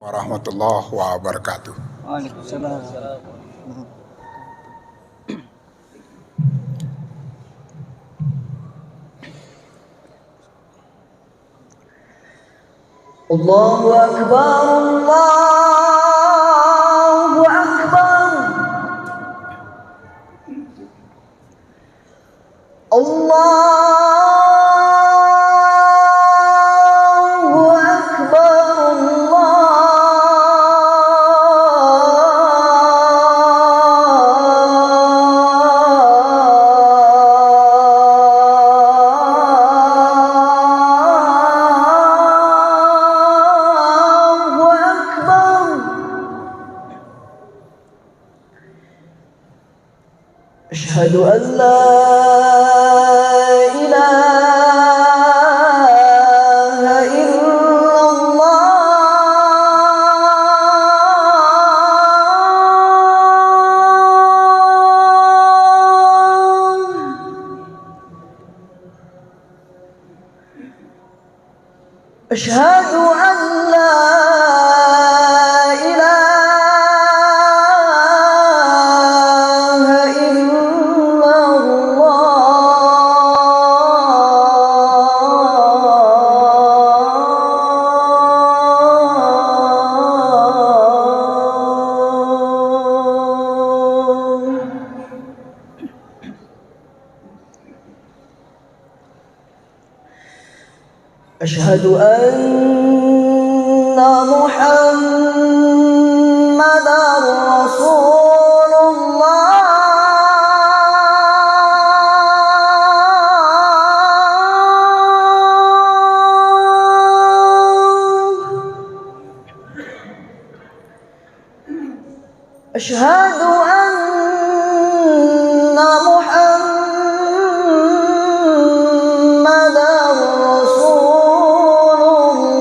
warahmatullahi wabarakatuh. Waalaikumsalam. Allahu Akbar, Allahu Akbar, Allahu Akbar, Allahu Akbar. Asyhadu an la ilaha illallah. Asyhadu an la ilaha illallah. أشهد أن محمدا رسول الله. أشهد أن محمدا رسول الله.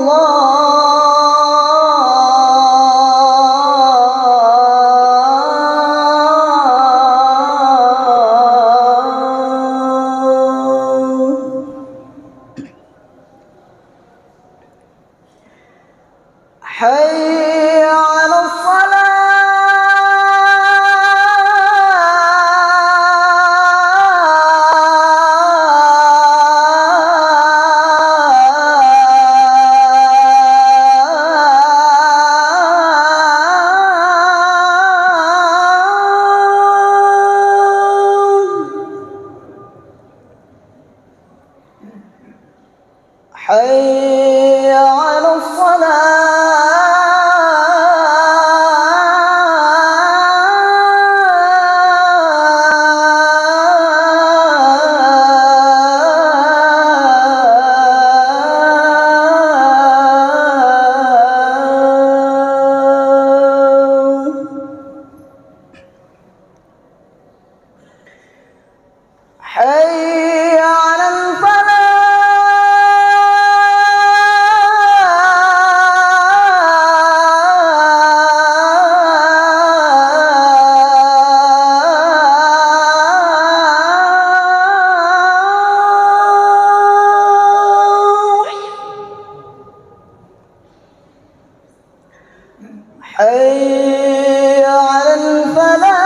حي على الصلاة. حي على الصلاة. حي على الفلاح. حي على الفلاح.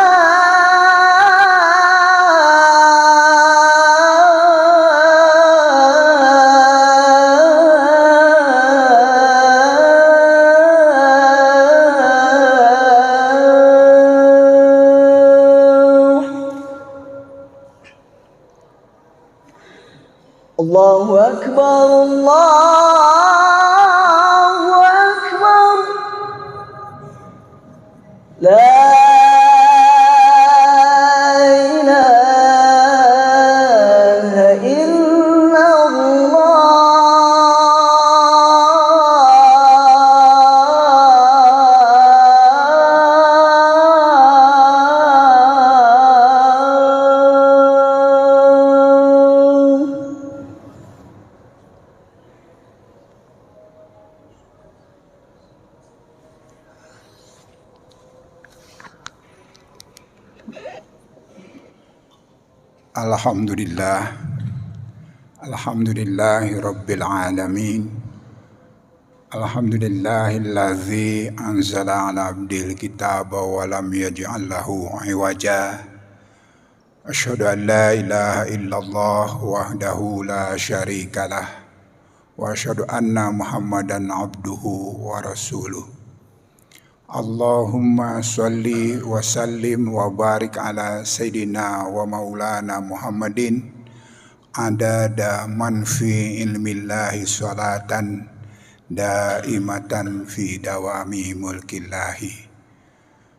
الله أكبر، الله أكبر. لا إله إلا الله. Alhamdulillah, alhamdulillahi rabbil alamin, Alhamdulillahilladzi anzala ala abdil kitaba wa lam yaj'al lahu iwaja. Asyhadu an la ilaha illallah wahdahu la syarikalah wa asyhadu anna Muhammadan abduhu wa rasuluh. Allahumma sholli wa sallim wa barik ala sayyidina wa maulana Muhammadin adada man fi ilmillahi salatan daimatan fi dawami mulkillahi.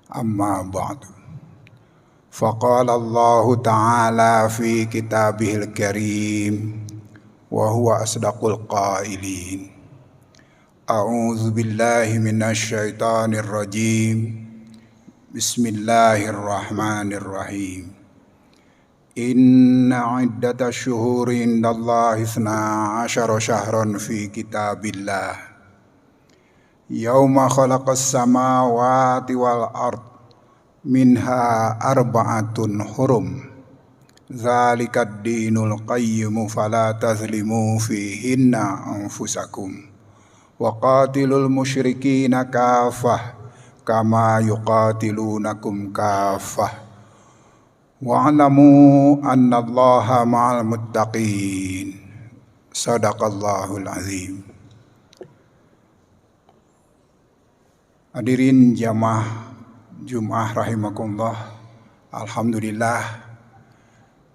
Amma ba'du. Faqala Allah ta'ala fi kitabihil karim wa huwa asdaqul qailin. A'udzu billahi minasy syaithanir rajim. Bismillahirrahmanirrahim. Inna iddatash syuhuri indallahi 12 syahran fi kitabillah yauma khalaqas samawati wal ard minha arba'atun hurum zalikad dinul qayyim fala tazlimu fihinna anfusakum wa qatilul musyrikina kafah kama yuqatilunakum kafah wa'lamu annallaha ma'al muttaqin. Sadaqallahul azim. Hadirin jamaah Jumat rahimakumullah. Alhamdulillah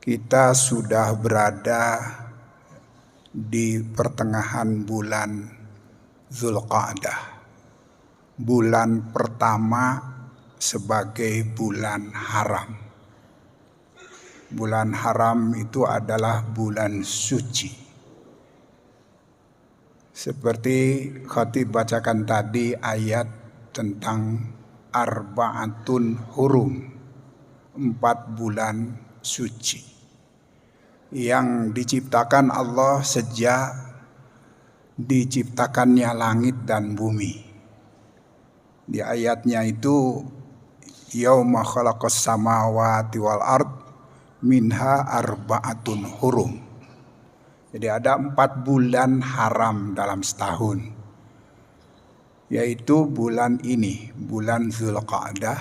kita sudah berada di pertengahan bulan Zulqa'dah, bulan pertama sebagai bulan haram. Bulan haram itu adalah bulan suci. Seperti khatib bacakan tadi ayat tentang arba'atun hurum, 4 bulan suci yang diciptakan Allah sejak diciptakannya langit dan bumi. Di ayatnya itu yauma khalaqas samawati wal ard minha arba'atun hurum. Jadi ada 4 bulan haram dalam setahun, yaitu bulan ini, bulan Zulqa'dah,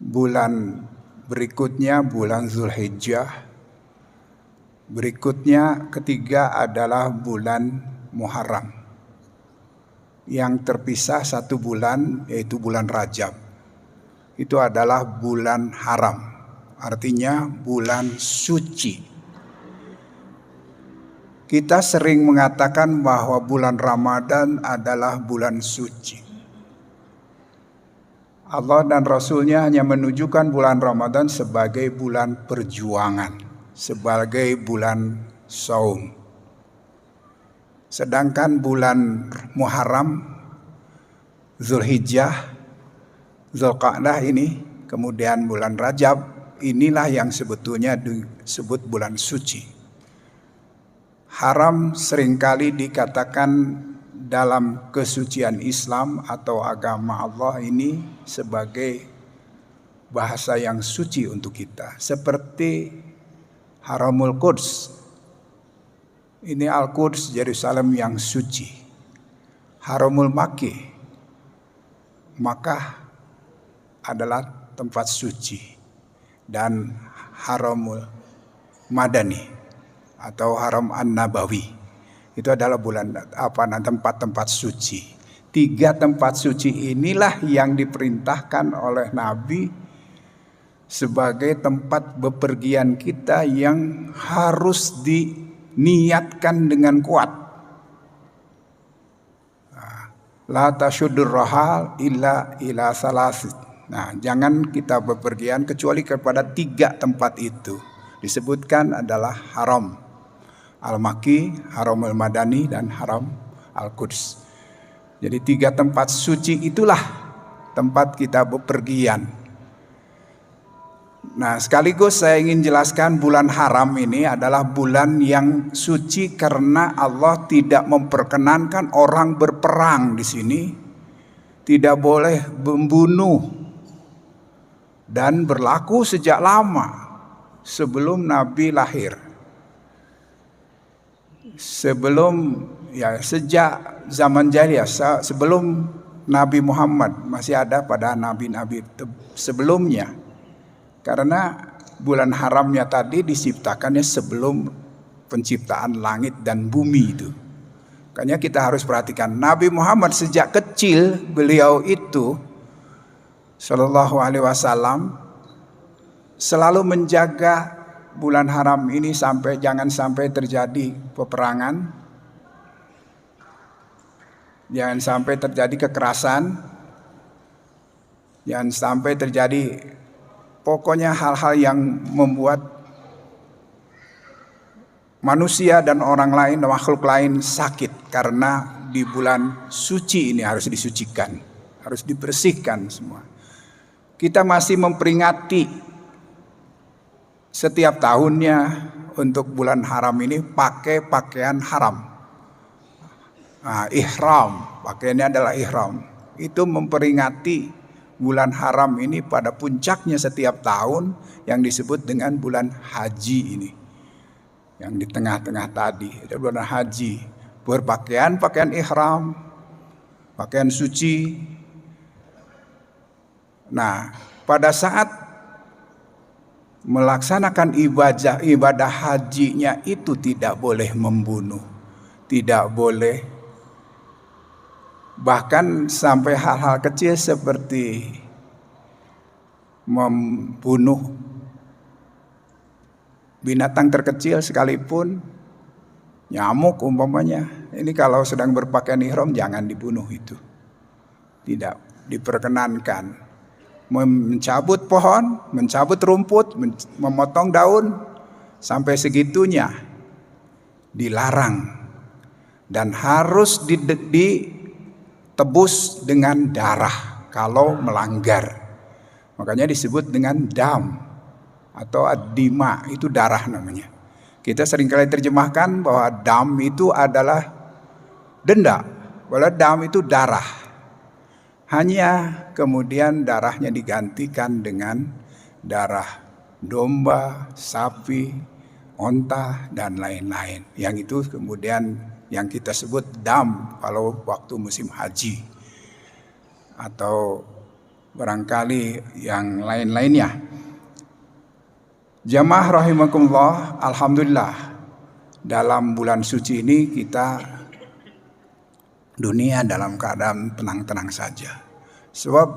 bulan berikutnya bulan Zulhijjah, berikutnya ketiga adalah bulan Muharram, yang terpisah 1 bulan yaitu bulan Rajab. Itu adalah bulan haram, artinya bulan suci. Kita sering mengatakan bahwa bulan Ramadan adalah bulan suci. Allah dan Rasulnya hanya menunjukkan bulan Ramadan sebagai bulan perjuangan, sebagai bulan saum. Sedangkan bulan Muharram, Zulhijjah, Zulqa'dah ini, kemudian bulan Rajab, inilah yang sebetulnya disebut bulan suci. Haram seringkali dikatakan dalam kesucian Islam atau agama Allah ini sebagai bahasa yang suci untuk kita. Seperti Haramul Quds. Ini Al-Quds, Yerusalem yang suci. Haramul Makki, Makkah adalah tempat suci. Dan Haramul Madani atau Haram An-Nabawi itu adalah tempat-tempat suci. 3 tempat suci inilah yang diperintahkan oleh Nabi sebagai tempat bepergian kita yang harus diniatkan dengan kuat. La tasyuddur rahal illa ila salasit. Nah, jangan kita bepergian kecuali kepada 3 tempat itu. Disebutkan adalah Haram Al-Makki, Haram Al-Madani, dan Haram Al-Quds. Jadi 3 tempat suci itulah tempat kita bepergian. Nah, sekaligus saya ingin jelaskan bulan haram ini adalah bulan yang suci karena Allah tidak memperkenankan orang berperang di sini, tidak boleh membunuh. Dan berlaku sejak lama sebelum Nabi lahir. Sebelum ya sejak zaman jahiliyah, sebelum Nabi Muhammad, masih ada pada nabi-nabi sebelumnya. Karena bulan haramnya tadi diciptakannya sebelum penciptaan langit dan bumi itu. Makanya kita harus perhatikan Nabi Muhammad sejak kecil, beliau itu Shallallahu Alaihi Wasallam selalu menjaga bulan haram ini jangan sampai terjadi peperangan, jangan sampai terjadi kekerasan, jangan sampai terjadi pokoknya hal-hal yang membuat manusia dan orang lain, makhluk lain sakit. Karena di bulan suci ini harus disucikan, harus dibersihkan semua. Kita masih memperingati setiap tahunnya untuk bulan haram ini pakai pakaian haram. Ihram, pakaiannya adalah ihram. Itu memperingati bulan haram ini pada puncaknya setiap tahun yang disebut dengan bulan haji ini. Yang di tengah-tengah tadi ada bulan haji, berpakaian pakaian ihram, pakaian suci. Nah, pada saat melaksanakan ibadah hajinya itu tidak boleh membunuh, tidak boleh, bahkan sampai hal-hal kecil seperti membunuh binatang terkecil sekalipun, nyamuk umpamanya, ini kalau sedang berpakaian ihram jangan dibunuh, itu tidak diperkenankan. Mencabut pohon, mencabut rumput, memotong daun, sampai segitunya dilarang dan harus ditebus dengan darah kalau melanggar. Makanya disebut dengan dam atau ad-dima, itu darah namanya. Kita seringkali terjemahkan bahwa dam itu adalah denda, bahwa dam itu darah. Hanya kemudian darahnya digantikan dengan darah domba, sapi, onta, dan lain-lain. Yang itu kemudian yang kita sebut dam kalau waktu musim haji. Atau barangkali yang lain-lainnya. Jamaah rahimakumullah, alhamdulillah dalam bulan suci ini kita dunia dalam keadaan tenang-tenang saja. Sebab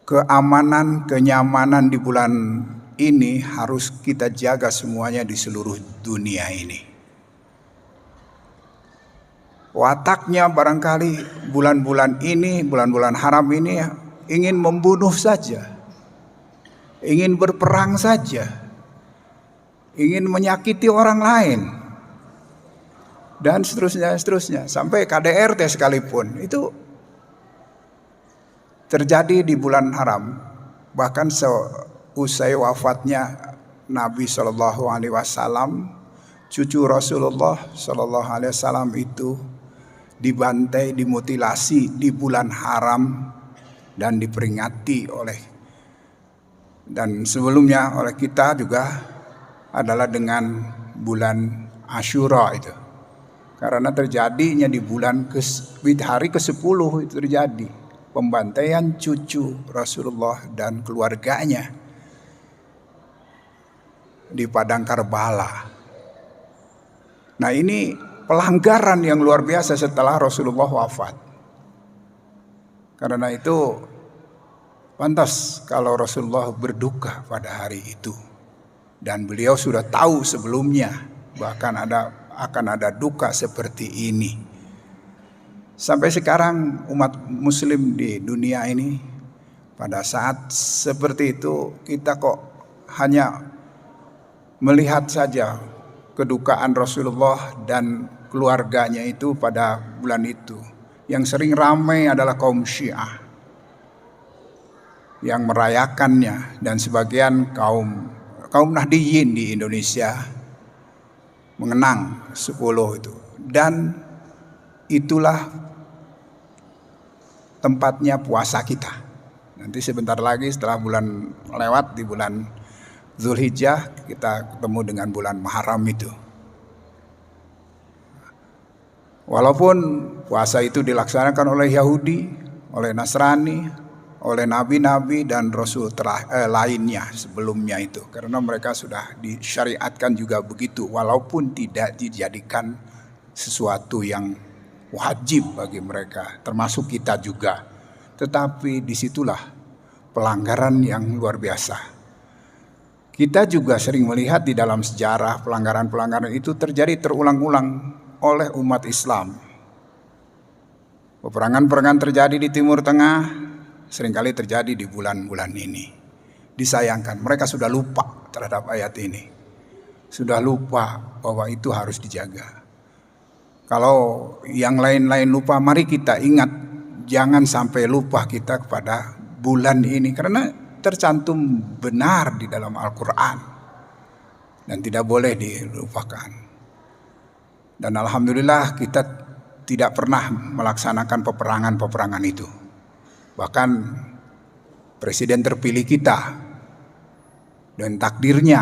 keamanan, kenyamanan di bulan ini harus kita jaga semuanya di seluruh dunia ini. Wataknya barangkali bulan-bulan ini, bulan-bulan haram ini ingin membunuh saja, ingin berperang saja, ingin menyakiti orang lain, dan seterusnya, sampai KDRT sekalipun itu terjadi di bulan haram. Bahkan seusai wafatnya Nabi Shallallahu Alaihi Wasallam, cucu Rasulullah Shallallahu Alaihi Wasallam itu dibantai, dimutilasi di bulan haram dan diperingati dan sebelumnya oleh kita juga adalah dengan bulan Asyura itu. Karena terjadinya di hari ke-10 itu terjadi pembantaian cucu Rasulullah dan keluarganya di padang Karbala. Nah, ini pelanggaran yang luar biasa setelah Rasulullah wafat. Karena itu pantas kalau Rasulullah berduka pada hari itu. Dan beliau sudah tahu sebelumnya bahkan akan ada duka seperti ini. Sampai sekarang umat muslim di dunia ini pada saat seperti itu kita kok hanya melihat saja kedukaan Rasulullah dan keluarganya itu pada bulan itu. Yang sering ramai adalah kaum Syiah yang merayakannya, dan sebagian kaum Nahdiyin di Indonesia mengenang 10 itu. Dan itulah tempatnya puasa kita. Nanti sebentar lagi setelah bulan lewat, di bulan Zulhijjah kita ketemu dengan bulan Muharram itu. Walaupun puasa itu dilaksanakan oleh Yahudi, oleh Nasrani, oleh nabi-nabi dan rasul lainnya sebelumnya itu, karena mereka sudah disyariatkan juga begitu, walaupun tidak dijadikan sesuatu yang wajib bagi mereka, termasuk kita juga. Tetapi disitulah pelanggaran yang luar biasa. Kita juga sering melihat di dalam sejarah pelanggaran-pelanggaran itu terjadi terulang-ulang oleh umat Islam. Peperangan-peperangan terjadi di Timur Tengah, seringkali terjadi di bulan-bulan ini. Disayangkan mereka sudah lupa terhadap ayat ini. Sudah lupa bahwa itu harus dijaga. Kalau yang lain-lain lupa, mari kita ingat, jangan sampai lupa kita kepada bulan ini, karena tercantum benar di dalam Al-Quran dan tidak boleh dilupakan. Dan alhamdulillah kita tidak pernah melaksanakan peperangan-peperangan itu. Bahkan presiden terpilih kita dan takdirnya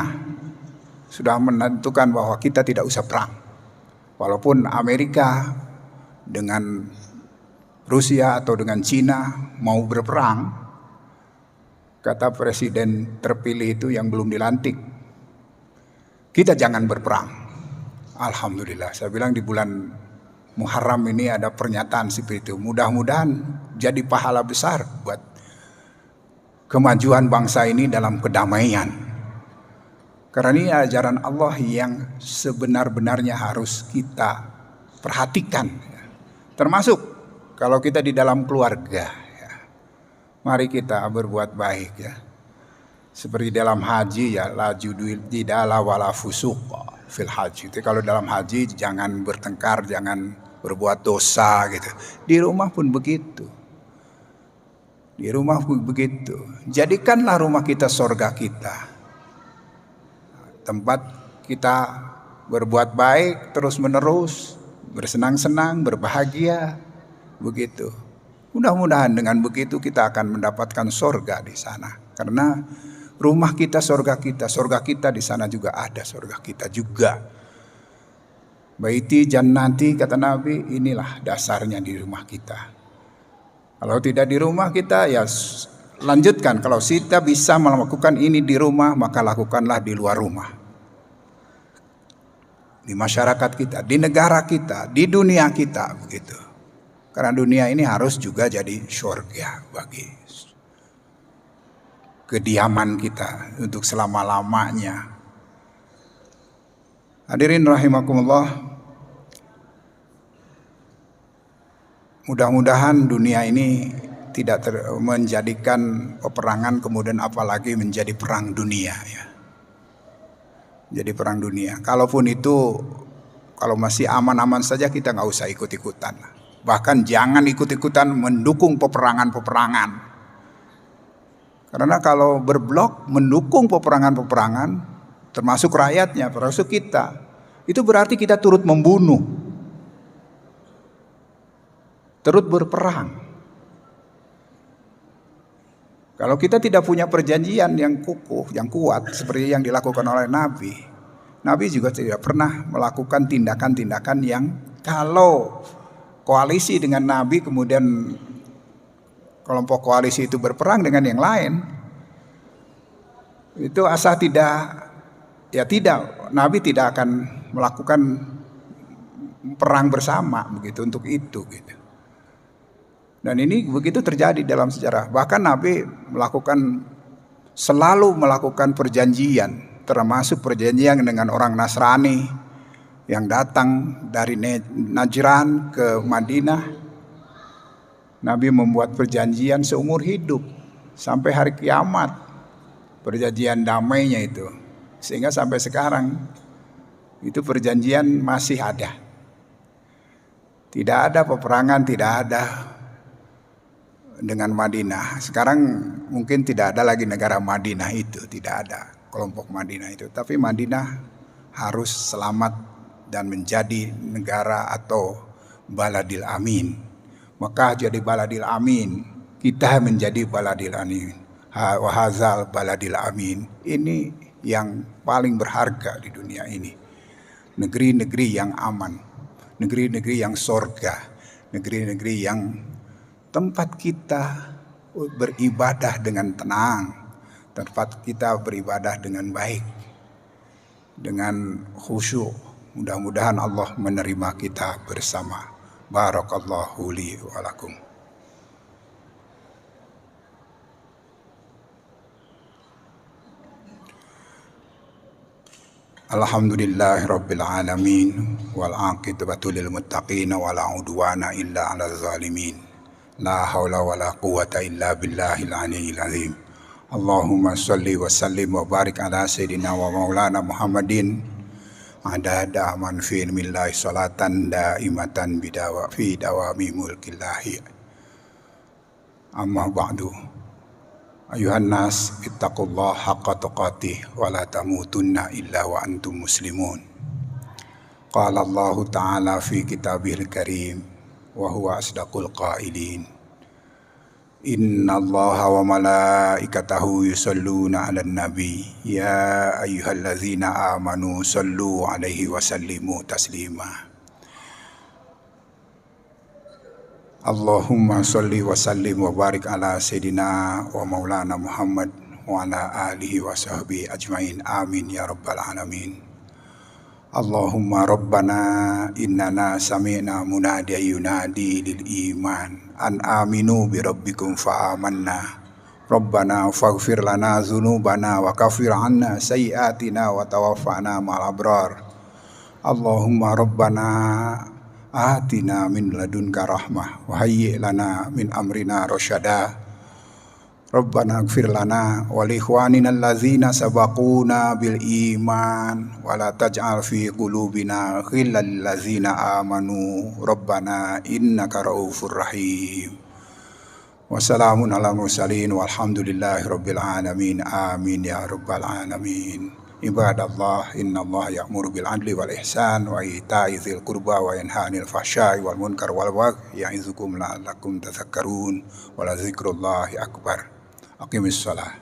sudah menentukan bahwa kita tidak usah perang. Walaupun Amerika dengan Rusia atau dengan Cina mau berperang, kata presiden terpilih itu yang belum dilantik, kita jangan berperang. Alhamdulillah, saya bilang di bulan Muharram ini ada pernyataan seperti itu. Mudah-mudahan jadi pahala besar buat kemajuan bangsa ini dalam kedamaian. Karena ini ajaran Allah yang sebenar-benarnya harus kita perhatikan. Termasuk kalau kita di dalam keluarga. Mari kita berbuat baik ya. Seperti dalam haji ya, la judala wala fusuq fil haji. Itu kalau dalam haji jangan bertengkar, jangan berbuat dosa gitu. Di rumah pun begitu. Di rumah pun begitu. Jadikanlah rumah kita surga kita. Tempat kita berbuat baik terus menerus, bersenang-senang, berbahagia, begitu. Mudah-mudahan dengan begitu kita akan mendapatkan surga di sana. Karena rumah kita surga kita di sana juga ada surga kita juga. Baiti jannati, kata Nabi, inilah dasarnya di rumah kita. Kalau tidak di rumah kita ya lanjutkan. Kalau kita bisa melakukan ini di rumah, maka lakukanlah di luar rumah. Di masyarakat kita, di negara kita, di dunia kita, begitu. Karena dunia ini harus juga jadi surga bagi kediaman kita untuk selama-lamanya. Hadirin rahimakumullah, mudah-mudahan dunia ini tidak menjadikan peperangan kemudian apalagi menjadi perang dunia ya. Jadi perang dunia. Kalaupun itu, kalau masih aman-aman saja kita nggak usah ikut-ikutan. Bahkan jangan ikut-ikutan mendukung peperangan-peperangan. Karena kalau berblok mendukung peperangan-peperangan, termasuk rakyatnya, termasuk kita, itu berarti kita turut membunuh, turut berperang. Kalau kita tidak punya perjanjian yang kukuh, yang kuat seperti yang dilakukan oleh Nabi, Nabi juga tidak pernah melakukan tindakan-tindakan yang kalau koalisi dengan Nabi kemudian kelompok koalisi itu berperang dengan yang lain, itu asal tidak, Nabi tidak akan melakukan perang bersama begitu untuk itu gitu. Dan ini begitu terjadi dalam sejarah. Bahkan Nabi selalu melakukan perjanjian, termasuk perjanjian dengan orang Nasrani yang datang dari Najran ke Madinah. Nabi membuat perjanjian seumur hidup sampai hari kiamat, perjanjian damainya itu, sehingga sampai sekarang itu perjanjian masih ada. Tidak ada peperangan, tidak ada dengan Madinah. Sekarang mungkin tidak ada lagi negara Madinah itu, tidak ada kelompok Madinah itu. Tapi Madinah harus selamat dan menjadi negara atau baladil amin. Maka jadi baladil amin, kita menjadi baladil amin. Wahazal baladil amin. Ini yang paling berharga di dunia ini. Negeri-negeri yang aman. negeri-negeri yang sorga, negeri-negeri yang tempat kita beribadah dengan tenang, tempat kita beribadah dengan baik, dengan khusyuk. Mudah-mudahan Allah menerima kita bersama. Barakallahu li wa lakum. Alhamdulillahi rabbil alamin wal aqibatu lil muttaqin wala udwana illa 'alal zalimin. La haula wala quwwata illa billahil aliyyil azim. Allahumma shalli wa sallim wa barik ala sayyidina wa maulana Muhammadin adada man fi ilmillahi salatan daimatan bidawa fi dawami mulkillahi. Amma ba'du. Ayuhan nas ittaqullaha haqqa tuqatih wa la tamutunna illa wa antum muslimun. Qala Allah ta'ala fi kitabihil karim wa huwa asdaqul qailin. Inna Allaha wa malaikatahu yusalluna 'alan nabi ya ayyuhallazina amanu sallu 'alaihi wa sallimu taslima. Allahumma sholli wa sallim wa barik ala sayyidina wa maulana Muhammad wa ala alihi wa sahbihi ajmain. Amin ya rabbal alamin. Allahumma rabbana innana sami'na munadiyan yunadi lil iman an aminu bi rabbikum fa amanna. Rabbana faghfir lana dzunubana wa kaffir 'anna sayyi'atina wa tawaffana ma'al abrar. Allahumma rabbana atina min ladunka rahmah wa hayyi' lana min amrina rasyada. Rabbana ighfir lana wa li ikhwanina allazina sabaquna bil iman wa la taj'al fi qulubina ghillan lil ladzina amanu rabbana innaka raufur rahim. Wassalamun ala mursalin walhamdulillahi rabbil alamin. Amin ya rabbal alamin. Ibadallah, innallaha ya'muru bil adli wal ihsan wa ita'i dzil qurba wa yanha 'anil fahsya'i wal munkar wal baghi ya'izukum la'allakum tadhakkarun wa la dzikrullahi akbar. Aqimis shalah.